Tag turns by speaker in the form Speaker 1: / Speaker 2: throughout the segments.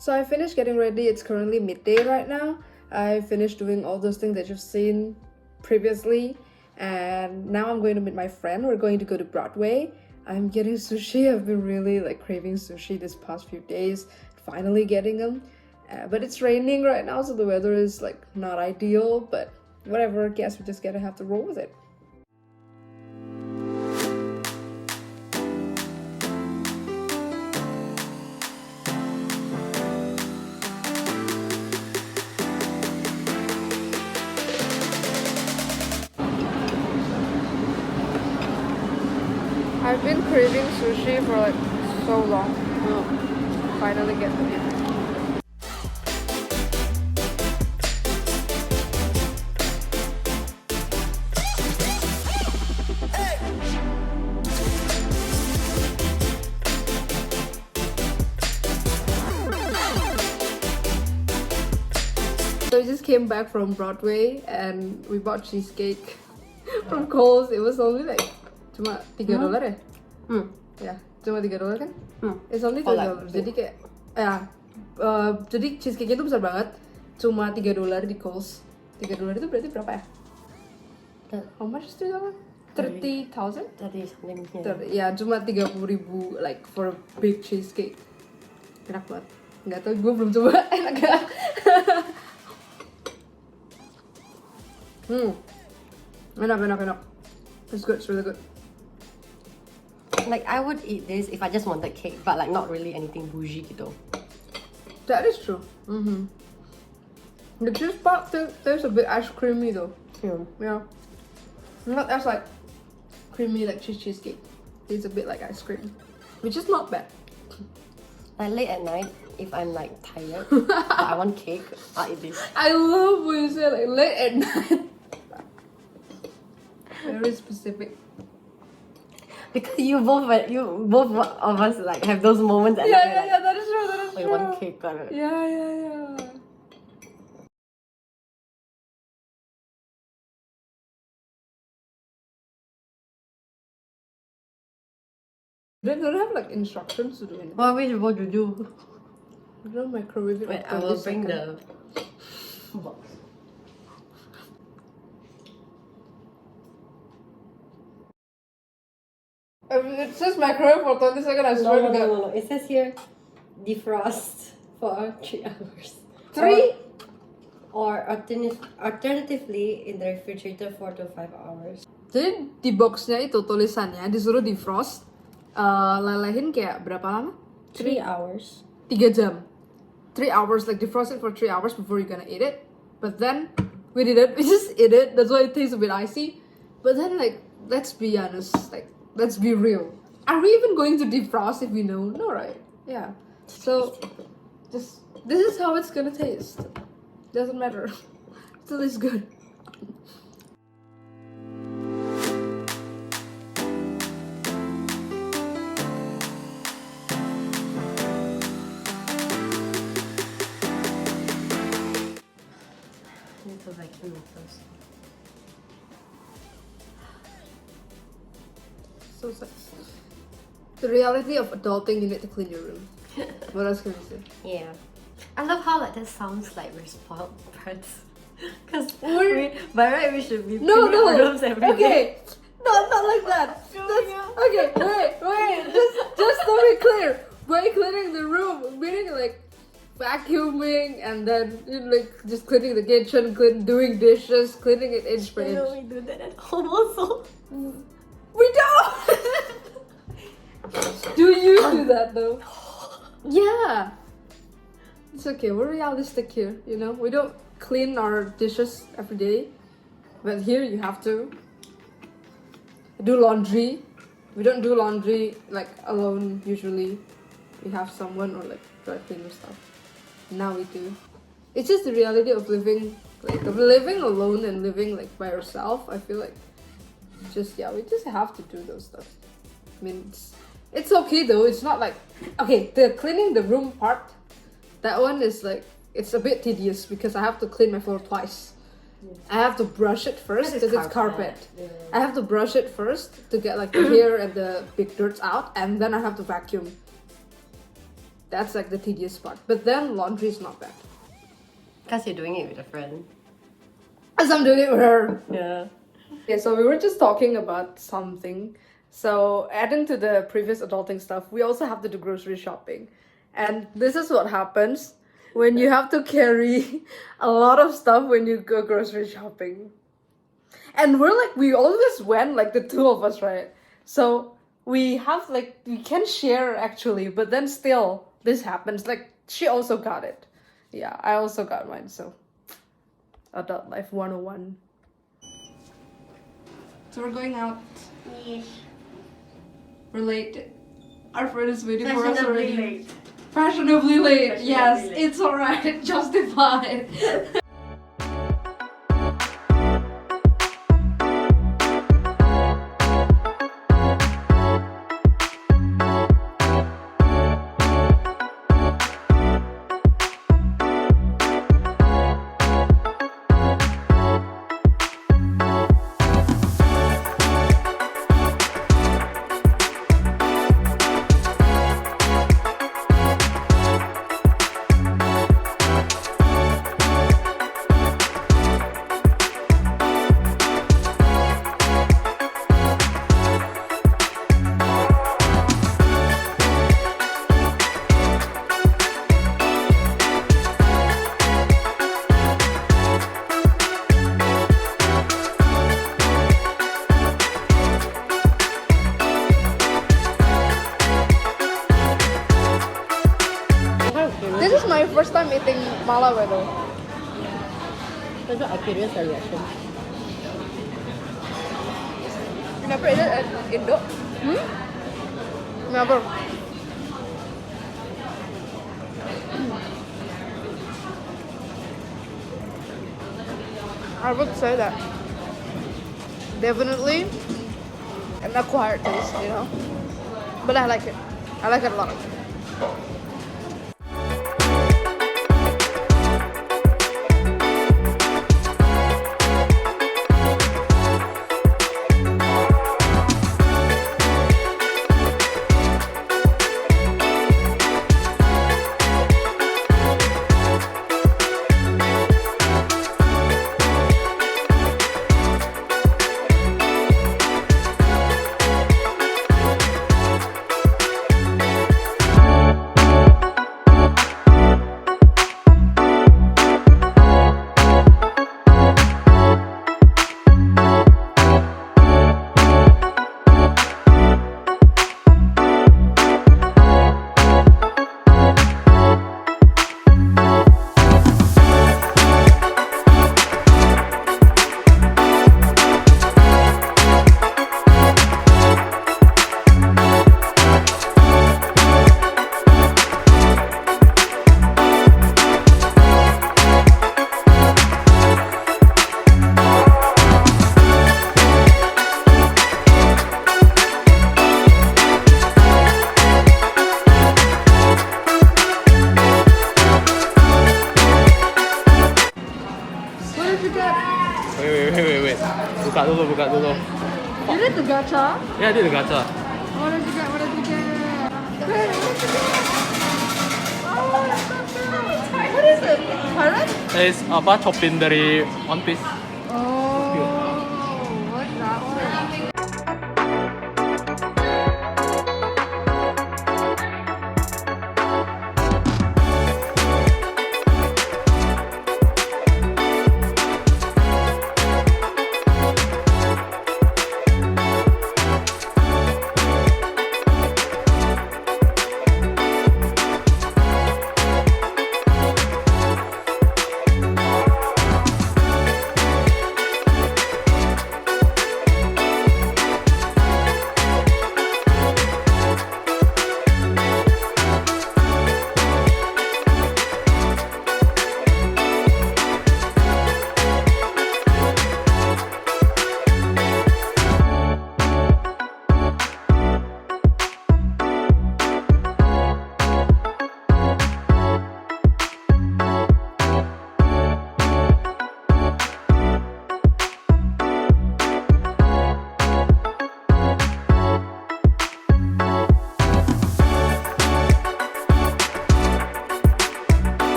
Speaker 1: So I finished getting ready. It's currently midday right now. I finished doing all those things that you've seen previously, and now I'm going to meet my friend. We're going to go to Broadway. I'm getting sushi. I've been really like craving sushi this past few days. Finally getting them. But it's raining right now, so the weather is like not ideal, but whatever. I guess we just gotta have to roll with it. I've been craving sushi for like so long. Finally get to it. So we just came back from Broadway and we bought cheesecake from Kohl's. It was only like cuma $3 ya? Ya, cuma $3 kan? It's only $3. Jadi kayak jadi cheesecake-nya tuh besar banget. Cuma $3 di Kohl's. $3 itu berarti berapa ya? How much is $3? 30,000?
Speaker 2: 30 something.
Speaker 1: Ya, cuma 30.000 like for a big cheesecake. Enak banget. Nggak tahu, gue belum coba. Enak gak? Enak. It's good, it's really good.
Speaker 2: Like I would eat this if I just wanted cake, but like not really anything bougie gitu.
Speaker 1: That is true. The cheese part tastes a bit ice creamy though. Yeah. Not as like creamy like cheesecake. It's a bit like ice cream, which is not bad.
Speaker 2: Like late at night, if I'm like tired, but I want cake, I'll eat this.
Speaker 1: I love when you say like late at night. Very specific.
Speaker 2: Because you both of us like have those moments at night.
Speaker 1: Yeah, that is true.
Speaker 2: Like one cake, right?
Speaker 1: Yeah. They don't have like instructions to do anything.
Speaker 2: What we supposed to do?
Speaker 1: I don't microwave it.
Speaker 2: Wait, I will bring the box.
Speaker 1: It says microwave for 20 seconds. I swear to God.
Speaker 2: No. It says here, defrost for 3 hours.
Speaker 1: 3?
Speaker 2: Or alternatively in the refrigerator 4 to 5 hours.
Speaker 1: Jadi di boxnya itu tulisannya disuruh defrost, lelehin kayak berapa lama?
Speaker 2: 3 hours.
Speaker 1: 3 jam. 3 hours, like defrost it for 3 hours before you're gonna eat it. But then we didn't. We just ate it. That's why it tastes a bit icy. But then like, let's be honest, like let's be real. Are we even going to defrost if we know? No, right? Yeah. So just this is how it's gonna taste. Doesn't matter. Still is good.
Speaker 2: Need to vacuum it first.
Speaker 1: So sad. The reality of adulting, you need to clean your room. What else can we say?
Speaker 2: Yeah. I love how like that sounds like we're spoiled brats. Cause
Speaker 1: We're-
Speaker 2: by right we should be
Speaker 1: No.
Speaker 2: cleaning our rooms every day.
Speaker 1: Okay. Not like that. Okay, wait. Just to be clear. By cleaning the room, meaning like vacuuming and then like just cleaning the kitchen, doing dishes, cleaning it inch per
Speaker 2: You know
Speaker 1: inch.
Speaker 2: we do that at home also.
Speaker 1: We don't. Do you do that though? Yeah. It's okay. We're realistic here. You know, we don't clean our dishes every day, but here you have to. do laundry. We don't do laundry like alone usually. We have someone or like dry cleaner stuff. Now we do. It's just the reality of living alone and living like by yourself. I feel like we just have to do those stuff. I mean, it's okay though. It's not like okay. The cleaning the room part, that one is like it's a bit tedious because I have to clean my floor twice. I have to brush it first because it's carpet.
Speaker 2: Yeah.
Speaker 1: I have to brush it first to get like the hair and the big dirts out, and then I have to vacuum. That's like the tedious part. But then laundry is not bad.
Speaker 2: Because you're doing it with a friend.
Speaker 1: As I'm doing it with her.
Speaker 2: Yeah.
Speaker 1: Okay, so we were just talking about something. So adding to the previous adulting stuff, we also have to do grocery shopping. And this is what happens when you have to carry a lot of stuff when you go grocery shopping. And we always went, like the two of us, right? So we can share actually, but then still this happens. Like she also got it. Yeah, I also got mine, so adult life 101. So we're going out.
Speaker 3: Yes.
Speaker 1: We're late. Our friend is waiting for us
Speaker 3: Fashionably
Speaker 1: already.
Speaker 3: late.
Speaker 1: Fashionably late.
Speaker 3: Fashionably
Speaker 1: Yes,
Speaker 3: late.
Speaker 1: it's alright. Justified. This is my first time eating mala weather.
Speaker 2: That's what I'm curious the reaction.
Speaker 1: You never ate it at Indo? Never. I would say that definitely an acquired taste, you know. But I like it. I like it a lot.
Speaker 4: Wait. Buka dulu.
Speaker 1: You did the gacha?
Speaker 4: Yeah, I did the gacha.
Speaker 1: What did you get? Wait, what did you get? Oh, that's so cute. What is it? Pirate?
Speaker 4: It's apa Chopin dari One Piece.
Speaker 1: Oh, what's that one?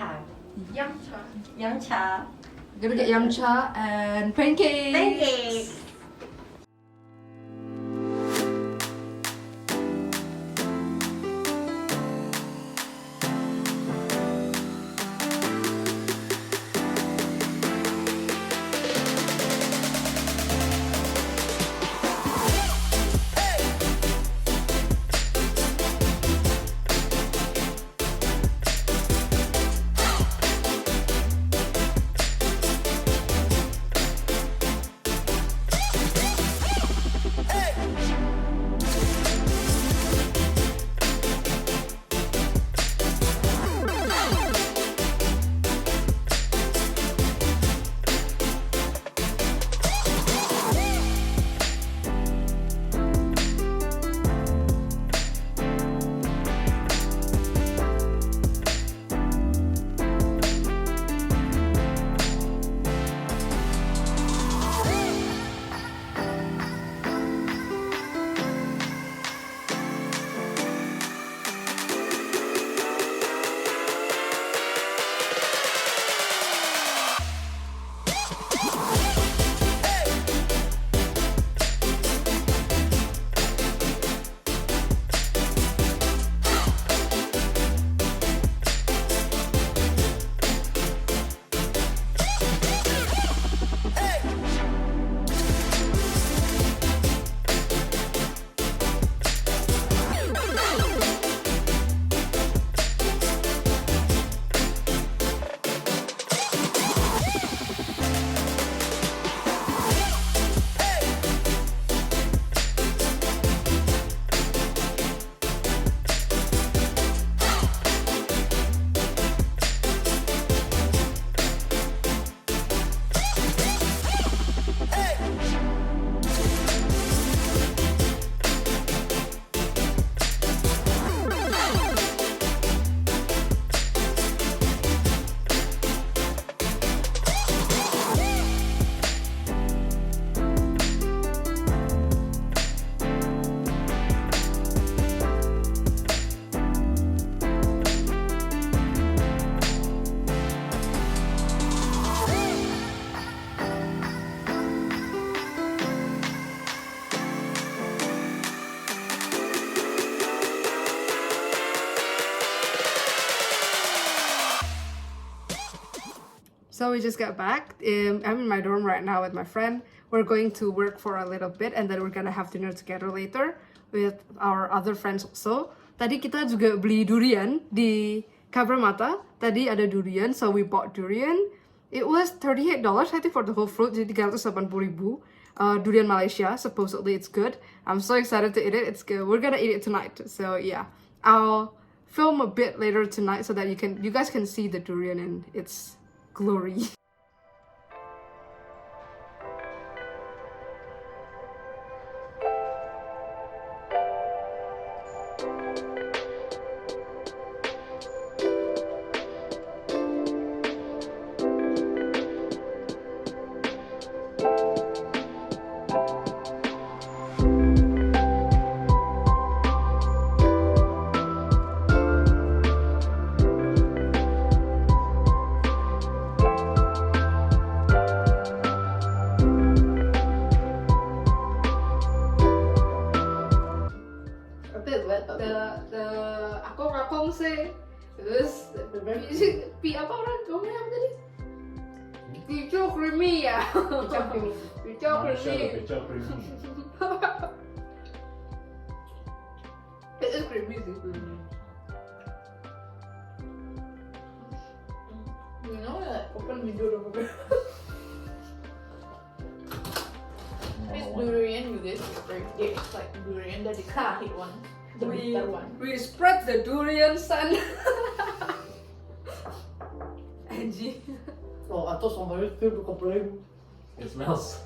Speaker 2: cha.
Speaker 1: Yum cha.
Speaker 2: Yum cha.
Speaker 1: We're gonna get yum cha and pancakes.
Speaker 2: Pancakes.
Speaker 1: So we just got back. I'm in my dorm right now with my friend. We're going to work for a little bit and then we're gonna have dinner together later with our other friends also. Tadi kita juga beli durian di Cabramatta. Tadi ada durian, so we bought durian. It was $38 I think for the whole fruit, jadi 380.000. Durian Malaysia, supposedly it's good. I'm so excited to eat it. It's good. We're gonna eat it tonight. So yeah, I'll film a bit later tonight so that you guys can see the durian and its glory. Aku rakong sih. Terus pi apa orang ngomongnya apa tadi? Pico creamy ya. Pico creamy. It is creamy sih. You know, like open video dong.
Speaker 3: This durian you guys it's like durian that the hit one, the bitter one.
Speaker 1: We spread the durian sun. Angie.
Speaker 5: Oh, I thought somebody still to complain. It smells.